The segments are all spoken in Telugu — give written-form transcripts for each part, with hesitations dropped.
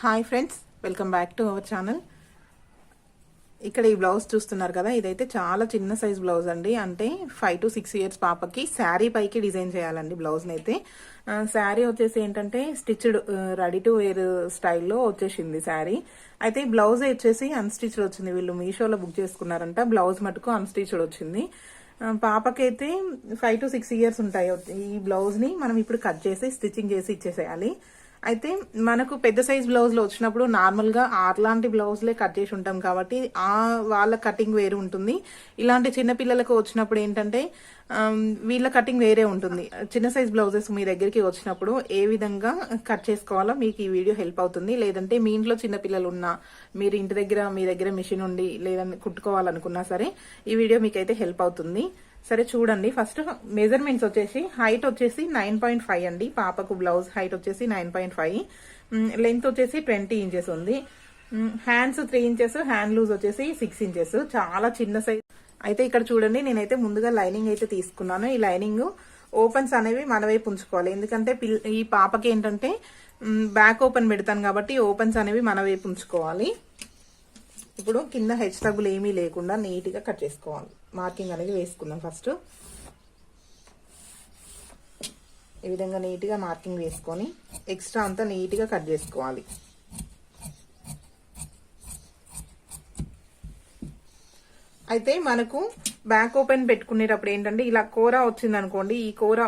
Hi friends, welcome back to our channel. ఇక్కడ ఈ బ్లౌజ్ చూస్తున్నారు కదా, ఇదైతే చాలా చిన్న సైజ్ బ్లౌజ్ అండి. అంటే 5 to 6 years పాపకి శారీ పైకి డిజైన్ చేయాలండి బ్లౌజ్ని అయితే. శారీ వచ్చేసి ఏంటంటే స్టిచ్డ్ రెడీ టు వేర్ స్టైల్లో వచ్చేసింది శారీ. అయితే ఈ బ్లౌజ్ వచ్చేసి అన్స్టిచ్డ్ వచ్చింది. వీళ్ళు మీషోలో బుక్ చేసుకున్నారంట. బ్లౌజ్ మటుకు అన్స్టిచ్డ్ వచ్చింది. పాపకైతే 5 to 6 years ఉంటాయి. ఈ బ్లౌజ్ని మనం ఇప్పుడు కట్ చేసి స్టిచ్చింగ్ చేసి ఇచ్చేసేయాలి. అయితే మనకు పెద్ద సైజ్ బ్లౌజ్ లో వచ్చినప్పుడు నార్మల్ గా అట్లాంటి బ్లౌజ్లే కట్ చేసి ఉంటాం కాబట్టి వాళ్ళ కటింగ్ వేరే ఉంటుంది. ఇలాంటి చిన్న పిల్లలకు వచ్చినప్పుడు ఏంటంటే వీళ్ళ కటింగ్ వేరే ఉంటుంది. చిన్న సైజ్ బ్లౌజెస్ మీ దగ్గరికి వచ్చినప్పుడు ఏ విధంగా కట్ చేసుకోవాలో మీకు ఈ వీడియో హెల్ప్ అవుతుంది. లేదంటే మీ ఇంట్లో చిన్న పిల్లలు ఉన్నా, మీరు ఇంటి దగ్గర మీ దగ్గర మిషన్ ఉండి లేదంటే కుట్టుకోవాలనుకున్నా సరే ఈ వీడియో మీకైతే హెల్ప్ అవుతుంది. సరే చూడండి. ఫస్ట్ మెజర్మెంట్స్ వచ్చేసి హైట్ వచ్చేసి 9.5 అండి. పాపకు బ్లౌజ్ హైట్ వచ్చేసి 9.5, లెంత్ వచ్చేసి 20 inches ఉంది. హ్యాండ్స్ 3 inches, హ్యాండ్ లూజ్ వచ్చేసి 6 inches. చాలా చిన్న సైజ్. అయితే ఇక్కడ చూడండి, నేనైతే ముందుగా లైనింగ్ అయితే తీసుకున్నాను. ఈ లైనింగ్ ఓపెన్స్ అనేవి మన వైపు ఉంచుకోవాలి. ఎందుకంటే ఈ పాపకి ఏంటంటే బ్యాక్ ఓపెన్ పెడతాను కాబట్టి ఓపెన్స్ అనేవి మన వైపు ఉంచుకోవాలి. ఇప్పుడు కింద హెచ్ తగ్గులు ఏమీ లేకుండా నీట్ గా కట్ చేసుకోవాలి. మార్కింగ్ అనేది వేసుకుందాం. ఫస్ట్ ఈ విధంగా నీట్ గా మార్కింగ్ వేసుకొని ఎక్స్ట్రా అంతా నీట్ గా కట్ చేసుకోవాలి. అయితే మనకు బ్యాక్ ఓపెన్ పెట్టుకునేటప్పుడు ఏంటంటే ఇలా కూర వచ్చింది అనుకోండి, ఈ కూర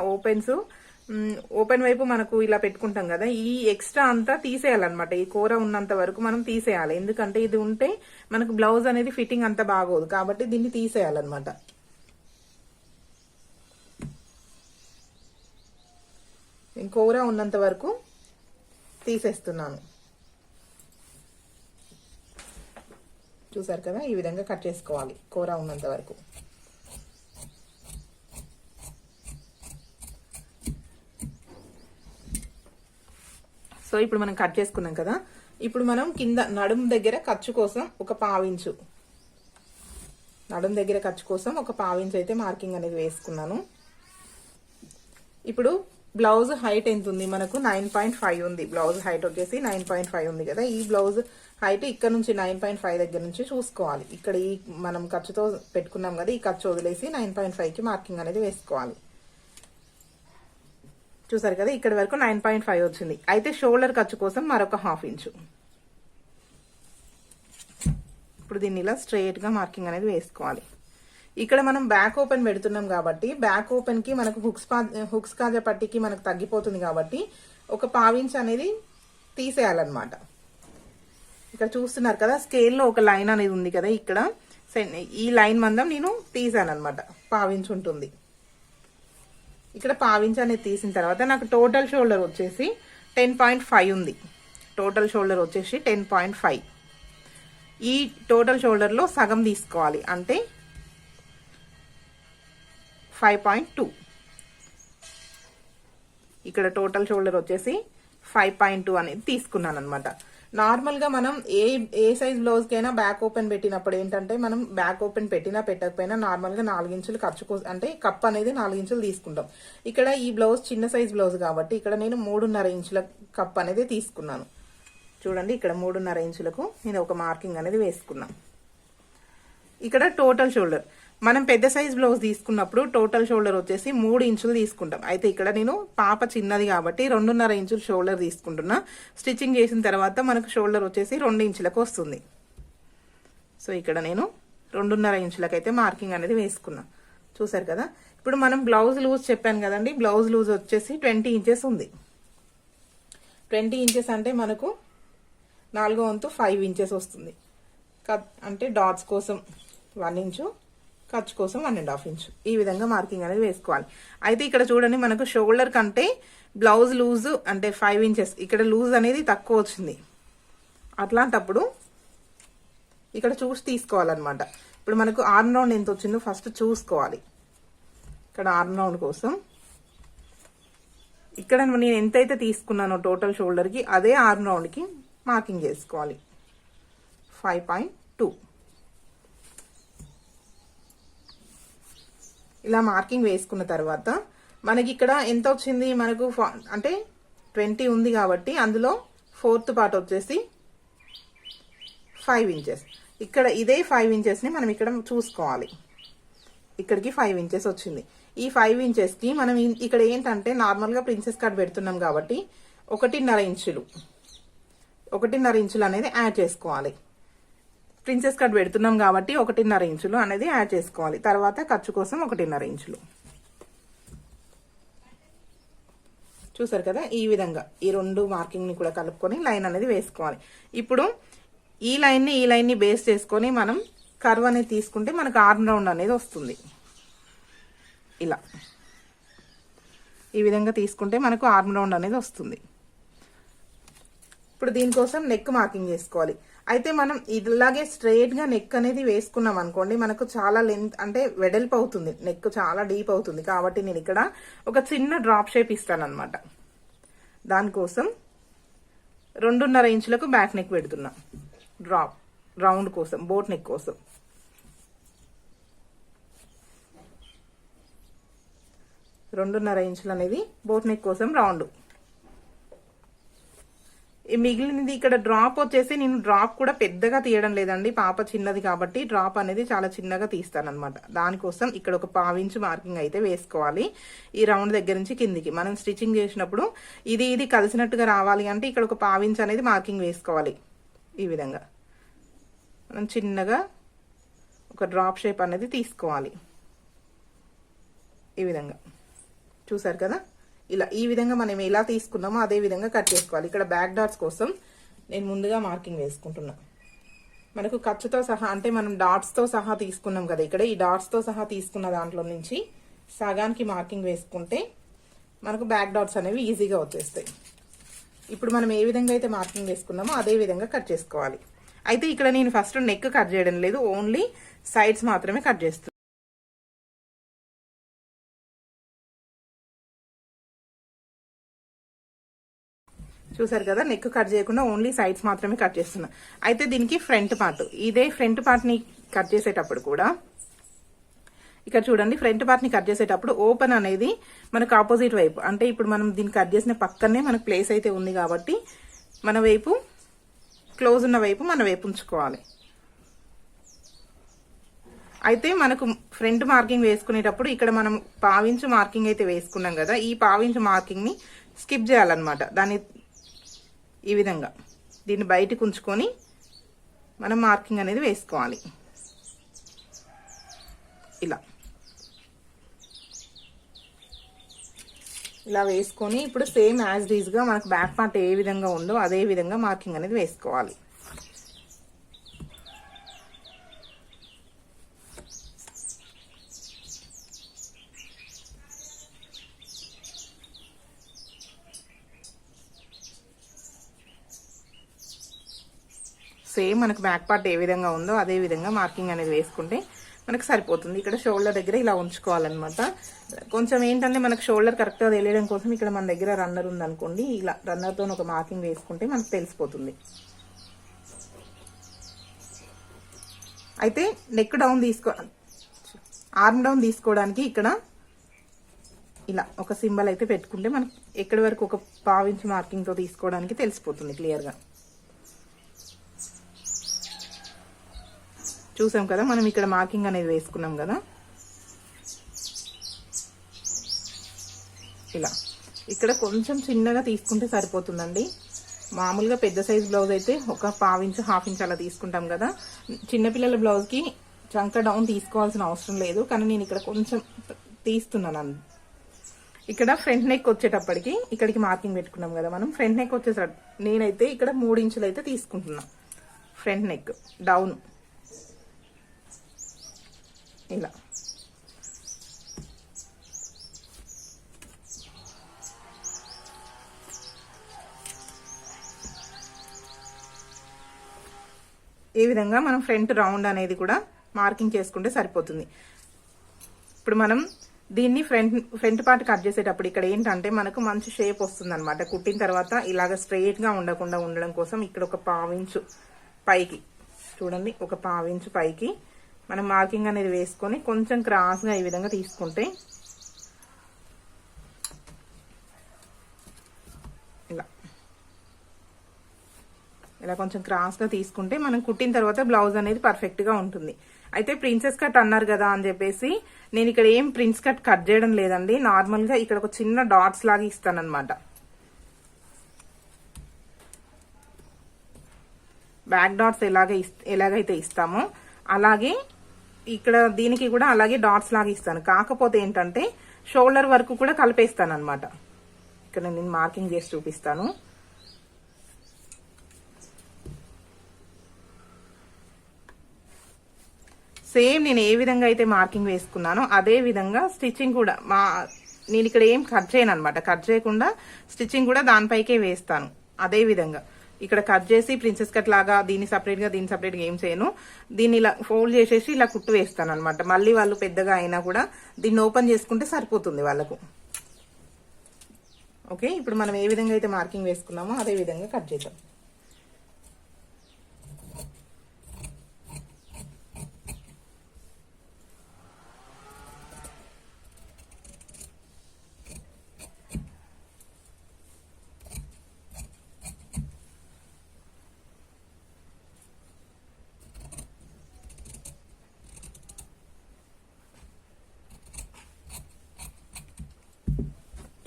ఓపెన్ వైపు మనకు ఇలా పెట్టుకుంటాం కదా, ఈ ఎక్స్ట్రా అంతా తీసేయాలన్నమాట. ఈ కూర ఉన్నంత వరకు మనం తీసేయాలి. ఎందుకంటే ఇది ఉంటే మనకు బ్లౌజ్ అనేది ఫిట్టింగ్ అంత బాగోదు కాబట్టి దీన్ని తీసేయాలన్నమాట. కూర ఉన్నంత వరకు తీసేస్తున్నాను. చూసారు కదా, ఈ విధంగా కట్ చేసుకోవాలి కూర ఉన్నంత వరకు. సో ఇప్పుడు మనం కట్ చేసుకున్నాం కదా, ఇప్పుడు మనం కింద నడుము దగ్గర ఖర్చు కోసం ఒక పావించు, నడుము దగ్గర ఖర్చు కోసం ఒక పావించు అయితే మార్కింగ్ అనేది వేసుకున్నాను. ఇప్పుడు బ్లౌజ్ హైట్ ఎంత ఉంది మనకు? 9.5 ఉంది. బ్లౌజ్ హైట్ వచ్చేసి 9.5 ఉంది కదా. ఈ బ్లౌజ్ హైట్ ఇక్కడ నుంచి 9.5 దగ్గర నుంచి చూసుకోవాలి. ఇక్కడ ఈ మనం ఖర్చుతో పెట్టుకున్నాం కదా, ఈ ఖర్చు వదిలేసి 9.5కి మార్కింగ్ అనేది వేసుకోవాలి. చూసారు కదా, ఇక్కడ వరకు 9.5 వచ్చింది. అయితే షోల్డర్ ఖర్చు కోసం మరొక 1/2 inch. ఇప్పుడు దీన్ని ఇలా స్ట్రైట్ గా మార్కింగ్ అనేది వేసుకోవాలి. ఇక్కడ మనం బ్యాక్ ఓపెన్ పెడుతున్నాం కాబట్టి బ్యాక్ ఓపెన్ కి మనకు హుక్స్ కాజా పట్టికి మనకు తగ్గిపోతుంది కాబట్టి ఒక 1/2 inch అనేది తీసేయాలన్నమాట. ఇక్కడ చూస్తున్నారు కదా, స్కేల్లో ఒక లైన్ అనేది ఉంది కదా, ఇక్కడ ఈ లైన్ మందం నేను తీసాను అనమాట. 1/2 inch ఉంటుంది. ఇక్కడ 1/2 inch అనేది తీసిన తర్వాత నాకు టోటల్ షోల్డర్ వచ్చేసి 10.5 ఉంది. టోటల్ షోల్డర్ వచ్చేసి 10.5. ఈ టోటల్ షోల్డర్ లో సగం తీసుకోవాలి, అంటే 5.2. ఇక్కడ టోటల్ షోల్డర్ వచ్చేసి 5.2 అనేది తీసుకున్నాను అనమాట. నార్మల్ గా మనం ఏ సైజ్ బ్లౌజ్ కైనా బ్యాక్ ఓపెన్ పెట్టినప్పుడు ఏంటంటే మనం బ్యాక్ ఓపెన్ పెట్టినా పెట్టకపోయినా నార్మల్ గా 4 inches ఖర్చు అంటే కప్ అనేది 4 inches తీసుకుంటాం. ఇక్కడ ఈ బ్లౌజ్ చిన్న సైజ్ బ్లౌజ్ కాబట్టి ఇక్కడ నేను 3.5 inches కప్ అనేది తీసుకున్నాను. చూడండి, ఇక్కడ 3.5 inches నేను ఒక మార్కింగ్ అనేది వేసుకున్నాను. ఇక్కడ టోటల్ షోల్డర్ మనం పెద్ద సైజ్ బ్లౌజ్ తీసుకున్నప్పుడు టోటల్ షోల్డర్ వచ్చేసి 3 inches తీసుకుంటాం. అయితే ఇక్కడ నేను పాప చిన్నది కాబట్టి 2.5 inches షోల్డర్ తీసుకుంటున్నా. స్టిచ్చింగ్ చేసిన తర్వాత మనకు షోల్డర్ వచ్చేసి 2 inches వస్తుంది. సో ఇక్కడ నేను 2.5 inches అయితే మార్కింగ్ అనేది వేసుకున్నా. చూసారు కదా, ఇప్పుడు మనం బ్లౌజ్ లూజ్ చెప్పాను కదండి, బ్లౌజ్ లూజ్ వచ్చేసి 20 inches ఉంది. 20 inches అంటే మనకు 4వ వంతు 5 inches వస్తుంది. అంటే డాట్స్ కోసం 1 inch, ఖర్చు కోసం 1.5 inch. ఈ విధంగా మార్కింగ్ అనేది వేసుకోవాలి. అయితే ఇక్కడ చూడండి, మనకు షోల్డర్ కంటే బ్లౌజ్ లూజ్ అంటే 5 inches, ఇక్కడ లూజ్ అనేది తక్కువ వచ్చింది. అట్లాంటప్పుడు ఇక్కడ చూసి తీసుకోవాలన్నమాట. ఇప్పుడు మనకు ఆర్మ్ రౌండ్ ఎంత వచ్చిందో ఫస్ట్ చూసుకోవాలి. ఇక్కడ ఆర్మ్ రౌండ్ కోసం ఇక్కడ నేను ఎంతైతే తీసుకున్నానో టోటల్ షోల్డర్ కి అదే ఆర్మ్ రౌండ్ కి మార్కింగ్ చేసుకోవాలి. 5.2 ఇలా మార్కింగ్ వేసుకున్న తర్వాత మనకి ఇక్కడ ఎంత వచ్చింది? మనకు అంటే 20 ఉంది కాబట్టి అందులో 4th పార్ట్ వచ్చేసి 5 ఇంచెస్. ఇక్కడ ఇదే 5 ఇంచెస్ని మనం ఇక్కడ చూసుకోవాలి. ఇక్కడికి 5 ఇంచెస్ వచ్చింది. ఈ 5 ఇంచెస్కి మనం ఇక్కడ ఏంటంటే నార్మల్గా ప్రిన్సెస్ కట్ పెడుతున్నాం కాబట్టి 1.5 ఇంచులు అనేది యాడ్ చేసుకోవాలి. ప్రిన్సెస్ కట్ పెడుతున్నాం కాబట్టి 1.5 ఇంచులు అనేది యాడ్ చేసుకోవాలి. తర్వాత ఖర్చు కోసం 1.5 ఇంచులు. చూసారు కదా, ఈ విధంగా ఈ రెండు మార్కింగ్ని కూడా కలుపుకొని లైన్ అనేది వేసుకోవాలి. ఇప్పుడు ఈ లైన్ని బేస్ చేసుకొని మనం కర్వ్ అనేది తీసుకుంటే మనకు ఆర్మ్ రౌండ్ అనేది వస్తుంది. ఇలా ఈ విధంగా తీసుకుంటే మనకు ఆర్మ్ రౌండ్ అనేది వస్తుంది. ఇప్పుడు దీనికోసం నెక్ మార్కింగ్ చేసుకోవాలి. అయితే మనం ఇలాగే స్ట్రైట్ గా నెక్ అనేది వేసుకున్నాం అనుకోండి, మనకు చాలా లెంత్ అంటే వెడల్పు అవుతుంది, నెక్ చాలా డీప్ అవుతుంది. కాబట్టి నేను ఇక్కడ ఒక చిన్న డ్రాప్ షేప్ ఇస్తాను అనమాట. దానికోసం 2.5 ఇంచులకు బ్యాక్ నెక్ పెడుతున్నా. డ్రాప్ రౌండ్ కోసం, బోట్ నెక్ కోసం. 2.5 ఇంచులు అనేది బోట్ నెక్ కోసం రౌండ్. మిగిలినది ఇక్కడ డ్రాప్ వచ్చేసి నేను డ్రాప్ కూడా పెద్దగా తీయడం లేదండి, పాప చిన్నది కాబట్టి డ్రాప్ అనేది చాలా చిన్నగా తీస్తానన్నమాట. దానికోసం ఇక్కడ ఒక 1/4 ఇంచు మార్కింగ్ అయితే వేసుకోవాలి. ఈ రౌండ్ దగ్గర నుంచి కిందికి మనం స్టిచ్చింగ్ చేసినప్పుడు ఇది కలిసినట్టుగా రావాలి అంటే ఇక్కడ ఒక 1/4 ఇంచు అనేది మార్కింగ్ వేసుకోవాలి. ఈ విధంగా మనం చిన్నగా ఒక డ్రాప్ షేప్ అనేది తీసుకోవాలి. ఈ విధంగా చూసారు కదా, ఇలా ఈ విధంగా మనం ఎలా తీసుకున్నామో అదే విధంగా కట్ చేసుకోవాలి. ఇక్కడ బ్యాక్ డాట్స్ కోసం నేను ముందుగా మార్కింగ్ వేసుకుంటున్నా. మనకు ఖర్చుతో సహా అంటే మనం డాట్స్తో సహా తీసుకున్నాం కదా, ఇక్కడ ఈ డాట్స్తో సహా తీసుకున్న దాంట్లో నుంచి సగానికి మార్కింగ్ వేసుకుంటే మనకు బ్యాక్ డాట్స్ అనేవి ఈజీగా వచ్చేస్తాయి. ఇప్పుడు మనం ఏ విధంగా అయితే మార్కింగ్ వేసుకున్నామో అదే విధంగా కట్ చేసుకోవాలి. అయితే ఇక్కడ నేను ఫస్ట్ నెక్ కట్ చేయడం లేదు, ఓన్లీ సైడ్స్ మాత్రమే కట్ చేస్తున్నాను. చూసారు కదా, నెక్ కట్ చేయకుండా ఓన్లీ సైడ్స్ మాత్రమే కట్ చేస్తున్నా. అయితే దీనికి ఫ్రంట్ పార్ట్, ఇదే ఫ్రంట్ పార్ట్ ని కట్ చేసేటప్పుడు కూడా ఇక్కడ చూడండి, ఫ్రంట్ పార్ట్ ని కట్ చేసేటప్పుడు ఓపెన్ అనేది మనకు ఆపోజిట్ వైపు, అంటే ఇప్పుడు మనం దీన్ని కట్ చేసిన పక్కనే మనకు ప్లేస్ అయితే ఉంది కాబట్టి మన వైపు క్లోజ్ ఉన్న వైపు మన వైపు ఉంచుకోవాలి. అయితే మనకు ఫ్రంట్ మార్కింగ్ వేసుకునేటప్పుడు ఇక్కడ మనం 1/4 ఇంచు మార్కింగ్ అయితే వేసుకున్నాం కదా, ఈ 1/4 ఇంచు మార్కింగ్ ని స్కిప్ చేయాలన్నమాట. దాన్ని ఈ విధంగా దీన్ని బయటకు ఉంచుకొని మనం మార్కింగ్ అనేది వేసుకోవాలి. ఇలా వేసుకొని ఇప్పుడు సేమ్ యాజ్ డీజ్ గా మనకు బ్యాక్ పార్ట్ ఏ విధంగా ఉందో అదే విధంగా మార్కింగ్ అనేది వేసుకోవాలి. సేమ్ మనకు బ్యాక్ పార్ట్ ఏ విధంగా ఉందో అదే విధంగా మార్కింగ్ అనేది వేసుకుంటే మనకు సరిపోతుంది. ఇక్కడ షోల్డర్ దగ్గర ఇలా ఉంచుకోవాలన్నమాట. కొంచెం ఏంటంటే మనకు షోల్డర్ కరెక్ట్గా తెలియడం కోసం ఇక్కడ మన దగ్గర రన్నర్ ఉందనుకోండి, ఇలా రన్నర్తో ఒక మార్కింగ్ వేసుకుంటే మనకు తెలిసిపోతుంది. అయితే నెక్ డౌన్ ఆర్మ్ డౌన్ తీసుకోవడానికి ఇక్కడ ఇలా ఒక సింబల్ అయితే పెట్టుకుంటే మనకు ఎక్కడి వరకు ఒక 1/4 ఇంచు మార్కింగ్తో తీసుకోవడానికి తెలిసిపోతుంది క్లియర్గా. చూసాం కదా, మనం ఇక్కడ మార్కింగ్ అనేది వేసుకున్నాం కదా, ఇలా ఇక్కడ కొంచెం చిన్నగా తీసుకుంటే సరిపోతుందండి. మామూలుగా పెద్ద సైజ్ బ్లౌజ్ అయితే ఒక 1/4 ఇంచు 1/2 ఇంచు అలా తీసుకుంటాం కదా. చిన్నపిల్లల బ్లౌజ్కి చంక డౌన్ తీసుకోవాల్సిన అవసరం లేదు, కానీ నేను ఇక్కడ కొంచెం తీస్తున్నాను. ఇక్కడ ఫ్రంట్ నెక్ వచ్చేటప్పటికి ఇక్కడికి మార్కింగ్ పెట్టుకున్నాం కదా మనం, ఫ్రంట్ నెక్ వచ్చేసరికి నేనైతే ఇక్కడ 3 ఇంచులు అయితే తీసుకుంటున్నా. ఫ్రంట్ నెక్ డౌన్ ఇలా ఈ విధంగా మనం ఫ్రంట్ రౌండ్ అనేది కూడా మార్కింగ్ చేసుకుంటే సరిపోతుంది. ఇప్పుడు మనం దీన్ని ఫ్రంట్ పార్ట్ కట్ చేసేటప్పుడు ఇక్కడ ఏంటంటే మనకు మంచి షేప్ వస్తుంది అనమాట. కుట్టిన తర్వాత ఇలాగ స్ట్రైట్ గా ఉండకుండా ఉండడం కోసం ఇక్కడ ఒక 1/4 ఇంచు పైకి చూడండి, ఒక 1/4 ఇంచు పైకి మనం మార్కింగ్ అనేది వేసుకొని కొంచెం క్రాస్ గా ఈ విధంగా తీసుకుంటే ఇలా ఇలా కొంచెం క్రాస్గా తీసుకుంటే మనం కుట్టిన తర్వాత బ్లౌజ్ అనేది పర్ఫెక్ట్గా ఉంటుంది. అయితే ప్రిన్సెస్ కట్ అన్నారు కదా అని చెప్పేసి నేను ఇక్కడ ఏం ప్రిన్స్ కట్ చేయడం లేదండి. నార్మల్గా ఇక్కడ ఒక చిన్న డాట్స్ లాగా ఇస్తానన్నమాట. బ్యాక్ డాట్స్ ఎలాగైతే ఇస్తామో అలాగే ఇక్కడ దీనికి కూడా అలాగే డాట్స్ లాగా ఇస్తాను. కాకపోతే ఏంటంటే షోల్డర్ వరకు కూడా కలిపేస్తాను అనమాట. ఇక్కడ నేను మార్కింగ్ చేసి చూపిస్తాను. సేమ్ నేను ఏ విధంగా అయితే మార్కింగ్ వేసుకున్నానో అదే విధంగా స్టిచ్చింగ్ కూడా నేను ఇక్కడ ఏం కట్ చేయను అనమాట. కట్ చేయకుండా స్టిచ్చింగ్ కూడా దానిపైకే వేస్తాను. అదే విధంగా ఇక్కడ కట్ చేసి ప్రిన్సెస్ కట్ లాగా దీన్ని సపరేట్గా ఏం చేయను. దీన్ని ఇలా ఫోల్డ్ చేసేసి ఇలా కుట్టు వేస్తాను అనమాట. మళ్ళీ వాళ్ళు పెద్దగా అయినా కూడా దీన్ని ఓపెన్ చేసుకుంటే సరిపోతుంది వాళ్ళకు. ఓకే, ఇప్పుడు మనం ఏ విధంగా అయితే మార్కింగ్ వేసుకున్నామో అదే విధంగా కట్ చేద్దాం.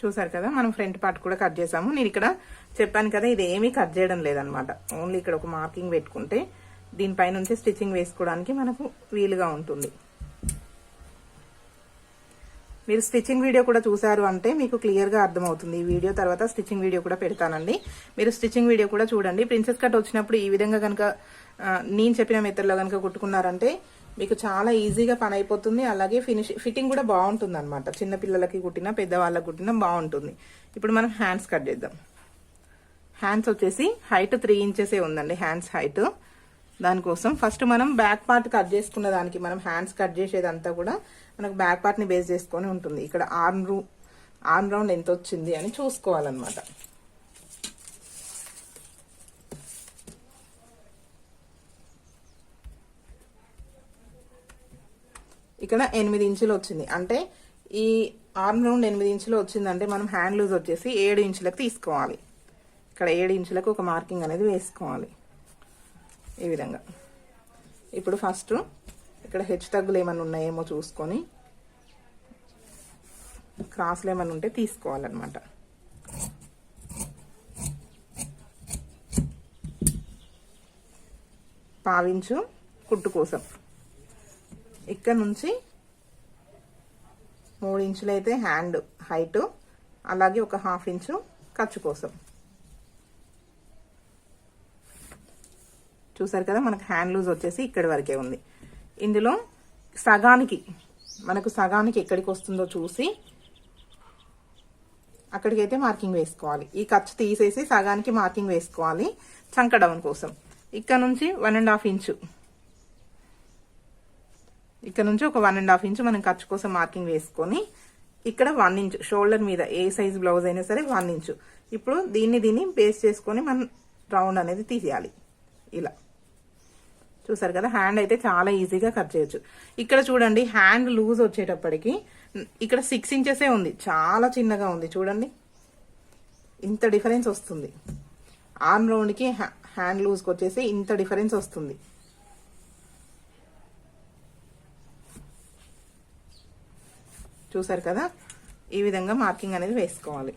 చూసారు కదా, మనం ఫ్రంట్ పార్ట్ కూడా కట్ చేసాము. నేను ఇక్కడ చెప్పాను కదా, ఇది ఏమీ కట్ చేయడం లేదనమాట. ఓన్లీ ఇక్కడ ఒక మార్కింగ్ పెట్టుకుంటే దీనిపై నుంచి స్టిచ్చింగ్ వేసుకోవడానికి మనకు వీలుగా ఉంటుంది. మీరు స్టిచ్చింగ్ వీడియో కూడా చూసారు అంటే మీకు క్లియర్గా అర్థమవుతుంది. ఈ వీడియో తర్వాత స్టిచ్చింగ్ వీడియో కూడా పెడతానండి. మీరు స్టిచ్చింగ్ వీడియో కూడా చూడండి. ప్రిన్సెస్ కట్ వచ్చినప్పుడు ఈ విధంగా కనుక నేను చెప్పిన మెథడ్లో కనుక కుట్టుకున్నారంటే మీకు చాలా ఈజీగా పని అయిపోతుంది. అలాగే ఫిట్టింగ్ కూడా బాగుంటుంది అనమాట. చిన్నపిల్లలకి కుట్టినా పెద్దవాళ్ళకి కుట్టినా బాగుంటుంది. ఇప్పుడు మనం హ్యాండ్స్ కట్ చేద్దాం. హ్యాండ్స్ వచ్చేసి హైట్ 3 ఇంచెసే ఉందండి. Hands height. దానికోసం ఫస్ట్ మనం బ్యాక్ పార్ట్ కట్ చేసుకున్న దానికి మనం హ్యాండ్స్ కట్ చేసేదంతా కూడా మనకు బ్యాక్ పార్ట్ని బేస్ చేసుకొని ఉంటుంది. ఇక్కడ ఆర్మ్ రౌండ్ ఎంత వచ్చింది అని చూసుకోవాలన్నమాట. ఇక్కడ 8 ఇంచులు వచ్చింది. అంటే ఈ ఆర్మ్ రౌండ్ 8 ఇంచులు వచ్చిందంటే మనం హ్యాండ్ లూజ్ వచ్చేసి 7 ఇంచులకు తీసుకోవాలి. ఇక్కడ 7 ఇంచులకు ఒక మార్కింగ్ అనేది వేసుకోవాలి ఈ విధంగా. ఇప్పుడు ఫస్ట్ ఇక్కడ హెచ్చు తగ్గులు ఏమైనా ఉన్నాయేమో చూసుకొని క్రాస్లు ఏమైనా ఉంటే తీసుకోవాలన్నమాట. పావించు కుట్టు కోసం ఇక్కడ నుంచి 3 ఇంచులు అయితే హ్యాండ్ హైట్, అలాగే ఒక 1/2 ఇంచు ఖర్చు కోసం. చూసారు కదా, మనకు హ్యాండ్ లూజ్ వచ్చేసి ఇక్కడి వరకే ఉంది. ఇందులో మనకు సగానికి ఎక్కడికి వస్తుందో చూసి అక్కడికైతే మార్కింగ్ వేసుకోవాలి. ఈ ఖర్చు తీసేసి సగానికి మార్కింగ్ వేసుకోవాలి చంక డౌన్ కోసం. ఇక్కడ నుంచి 1.5 ఇంచు, ఇక్కడ నుంచి ఒక 1.5 ఇంచు మనం ఖర్చు కోసం మార్కింగ్ వేసుకొని ఇక్కడ 1 ఇంచు షోల్డర్ మీద ఏ సైజ్ బ్లౌజ్ అయినా సరే 1 ఇంచు. ఇప్పుడు దీన్ని బేస్ చేసుకొని మనం రౌండ్ అనేది తీసేయాలి. ఇలా చూసారు కదా, హ్యాండ్ అయితే చాలా ఈజీగా కట్ చేయొచ్చు. ఇక్కడ చూడండి, హ్యాండ్ లూజ్ వచ్చేటప్పటికి ఇక్కడ 6 ఇంచెసే ఉంది. చాలా చిన్నగా ఉంది చూడండి. ఇంత డిఫరెన్స్ వస్తుంది. ఆర్మ్ రౌండ్కి హ్యాండ్ లూజ్కి వచ్చేసి ఇంత డిఫరెన్స్ వస్తుంది. చూసారు కదా, ఈ విధంగా మార్కింగ్ అనేది వేసుకోవాలి.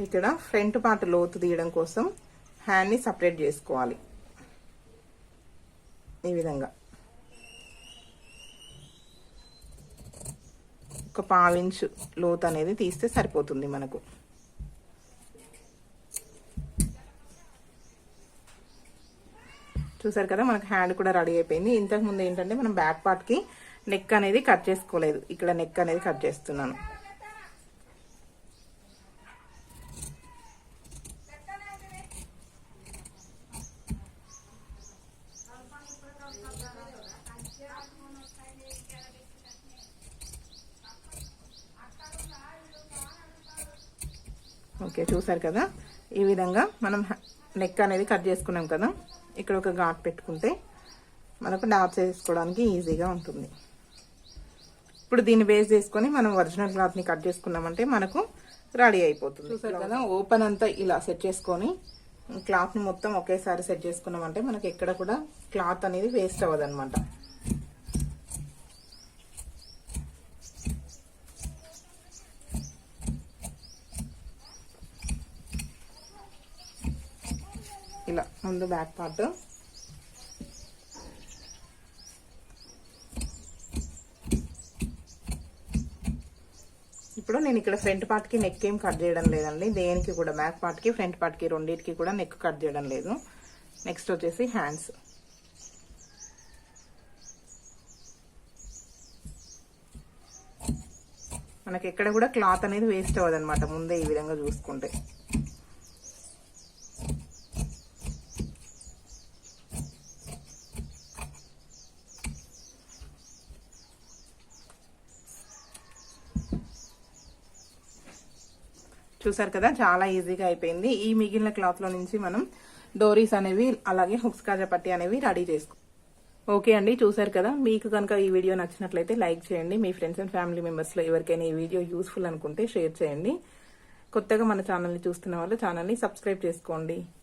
ఇక్కడ ఫ్రంట్ పార్ట్ లోతు తీయడం కోసం హ్యాండ్ని సపరేట్ చేసుకోవాలి. ఈ విధంగా ఒక 1/4 ఇంచు లోతు అనేది తీస్తే సరిపోతుంది మనకు. చూసారు కదా, మనకు హ్యాండ్ కూడా రెడీ అయిపోయింది. ఇంతకు ముందు ఏంటంటే మనం బ్యాక్ పార్ట్కి నెక్ అనేది కట్ చేసుకోలేదు. ఇక్కడ నెక్ అనేది కట్ చేస్తున్నాను. ఓకే, చూసారు కదా ఈ విధంగా మనం నెక్ అనేది కట్ చేసుకున్నాం కదా, ఇక్కడ ఒక ఘాట్ పెట్టుకుంటే మనకు డాట్స్ వేసుకోవడానికి ఈజీగా ఉంటుంది. ఇప్పుడు దీన్ని బేస్ చేసుకొని మనం ఒరిజినల్ క్లాత్ని కట్ చేసుకున్నామంటే మనకు రెడీ అయిపోతుంది. చూసారు కదా, ఓపెన్ అంతా ఇలా సెట్ చేసుకొని క్లాత్ని మొత్తం ఒకేసారి సెట్ చేసుకున్నామంటే మనకి ఎక్కడ కూడా క్లాత్ అనేది వేస్ట్ అవ్వదు అనమాట. ఇలా ముందు బ్యాక్ పార్ట్, ఇప్పుడు నేను ఇక్కడ ఫ్రంట్ పార్ట్ కి నెక్ ఏం కట్ చేయడం లేదండి, దేనికి కూడా బ్యాక్ పార్ట్ కి ఫ్రంట్ పార్ట్ కి రెండింటికి కూడా నెక్ కట్ చేయడం లేదు. నెక్స్ట్ వచ్చేసి హ్యాండ్స్. మనకి ఎక్కడ కూడా క్లాత్ అనేది వేస్ట్ అవ్వదు అనమాట ముందే ఈ విధంగా చూసుకుంటే. చూసారు కదా, చాలా ఈజీగా అయిపోయింది. ఈ మిగిలిన క్లాత్ లో నుంచి మనం డోరీస్ అనేవి అలాగే హుక్స్ కాజా పట్టి అనేవి రెడీ చేసుకో. ఓకే అండి, చూసారు కదా. మీకు కనుక ఈ వీడియో నచ్చినట్లయితే లైక్ చేయండి. మీ ఫ్రెండ్స్ అండ్ ఫ్యామిలీ మెంబర్స్ లో ఎవరికైనా ఈ వీడియో యూస్ఫుల్ అనుకుంటే షేర్ చేయండి. కొత్తగా మన ఛానల్ని చూస్తున్న వాళ్ళు ఛానల్ని సబ్స్క్రైబ్ చేసుకోండి.